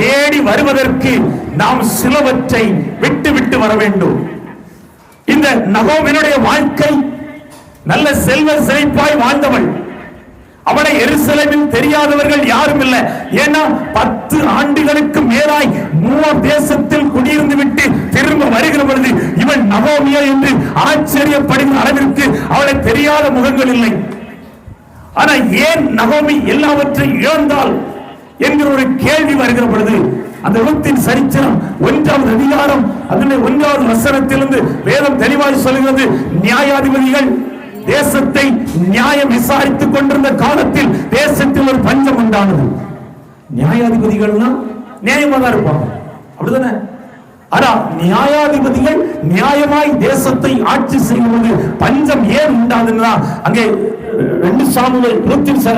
தேடி வருவதற்கு நாம் சிலவற்றை விட்டு விட்டு வர வேண்டும். இந்த நகோமியினுடைய வாழ்க்கை நல்ல செல்வ செழிப்பாய் வாழ்ந்தவள். அவளை எருசலேமில் தெரியாதவர்கள் யாரும் இல்லை. ஏன்னா 10 ஆண்டுகளுக்கு மேலாய் மோவாப் தேசத்தில் குடியிருந்து விட்டு திரும்ப வருகிற பொழுது இவள் நகோமியா என்று ஆச்சரியப்படுகிற அளவிற்கு அவளை தெரியாத முகங்கள் இல்லை. ஆனா ஏன் நகோமி எல்லாவற்றையும் இழந்தாள் என்கிற ஒரு கேள்வி வருகிற பொழுது அந்த ரூத்தின் சரித்திரம் 1வது அதிகாரம் அதில் 1வது வசனத்திலிருந்து வேதம் தெளிவாய் சொல்கிறது. நியாயாதிபதிகள் தேசத்தை நியாயம் விசாரித்துக் கொண்டிருந்த காலத்தில் தேசத்தில் ஒரு பஞ்சம் உண்டானது. நியாயாதிபதிகள்னா நியாயமா தான் இருப்பாங்க, அப்படிதானே? ஆனா நியாயாதிபதிகள் நியாயமாய் தேசத்தை ஆட்சி செய்வது பஞ்சம் ஏன் உண்டாதுன்னா அங்கே 2 சாமுவேல்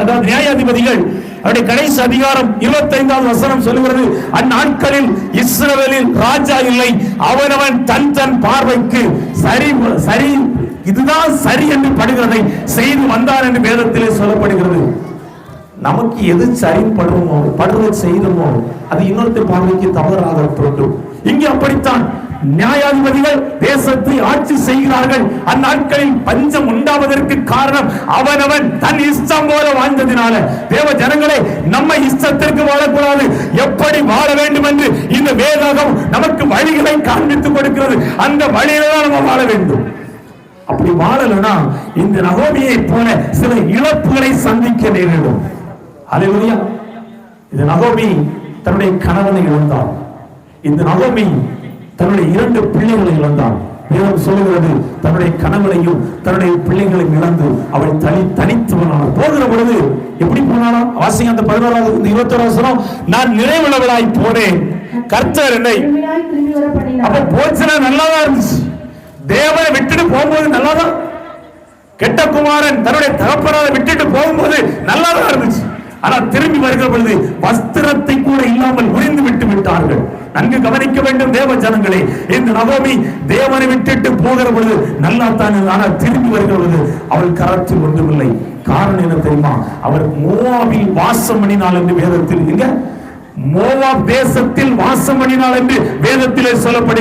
அதாவது நியாயாதிபதிகள் அவருடைய கடைசி அதிகாரம் 25வது வசனம் சொல்லுகிறது. அந்நாட்களில் இஸ்ரவேலில் ராஜா இல்லை, அவனவன் தன் தன் பார்வைக்கு சரி சரி இதுதான் சரி என்று படுகிறதை செய்து வந்தார் என்று வேதத்திலே சொல்லப்படுகிறது. நமக்கு எது சரி படுவதை செய்தோமோ அது இன்னொருத்தர் பார்வைக்கு தவறாக தோன்றும். இங்கே அப்படித்தான் நியாயாதிபதிகள் தேசத்தை ஆட்சி செய்கிறார்கள். அந்நாட்களில் பஞ்சம் உண்டாவதற்கு காரணம் அவனவன் தன் இஷ்டம் போல வாழ்ந்ததினால. தேவ ஜனங்களே, நம்ம இஷ்டத்திற்கு வாழக்கூடாது, எப்படி வாழ வேண்டும் என்று இந்த வேதம் நமக்கு வழிகளை காண்பித்துக் கொடுக்கிறது. அந்த வழியில தான் நம்ம வாழ வேண்டும். அப்படி வாழலனா இந்த நகோமியை போல சில இழப்புகளை சந்திக்க நேரிடும். அல்லேலூயா. இந்த நகோமி தன்னுடைய கணவனை இழந்தார். இந்த நகோமி தன்னுடைய 2 பிள்ளைகளை இழந்தார். வேதம் சொல்லுகிறது தன்னுடைய கணவனையும் தன்னுடைய பிள்ளைகளையும் இழந்து அவள் தனித்து போகிற பொழுது எப்படி போனாலும் வாசிங்க அந்த 11வது 21வது வசனம். நான் நிறைவுள்ளவளாய் போனேன், கர்த்தர் என்னை. அப்ப போச்சுனா நல்லாதான் இருந்துச்சு. தேவனை விட்டுட்டு போகும்போது நல்லாதான், கெட்ட குமாரன் தன்னுடைய தகப்பனாரை விட்டுட்டு போகும்போது நல்லாதான் இருந்துச்சு. ஆனா திரும்பி வருகிற பொழுது வஸ்திரத்தை கூட இல்லாமல் உரிந்து விட்டு விட்டார்கள். நன்கு கவனிக்க வேண்டும் தேவ ஜனங்களே. இந்த நகோமி தேவனை விட்டுட்டு போகிற பொழுது நல்லா தான், ஆனா திரும்பி வருகிற பொழுது அவள் கரத்தில் ஒன்றுமில்லை. காரணம் என்ன தெரியுமா? அவர் மோவாபில் வாசம் பண்ணினாள் என்று வேதத்தில், இங்க மோவாப் தேசத்தில் வாசம் பண்ணினாள் என்று வேதத்திலே சொல்லப்படுகிறது.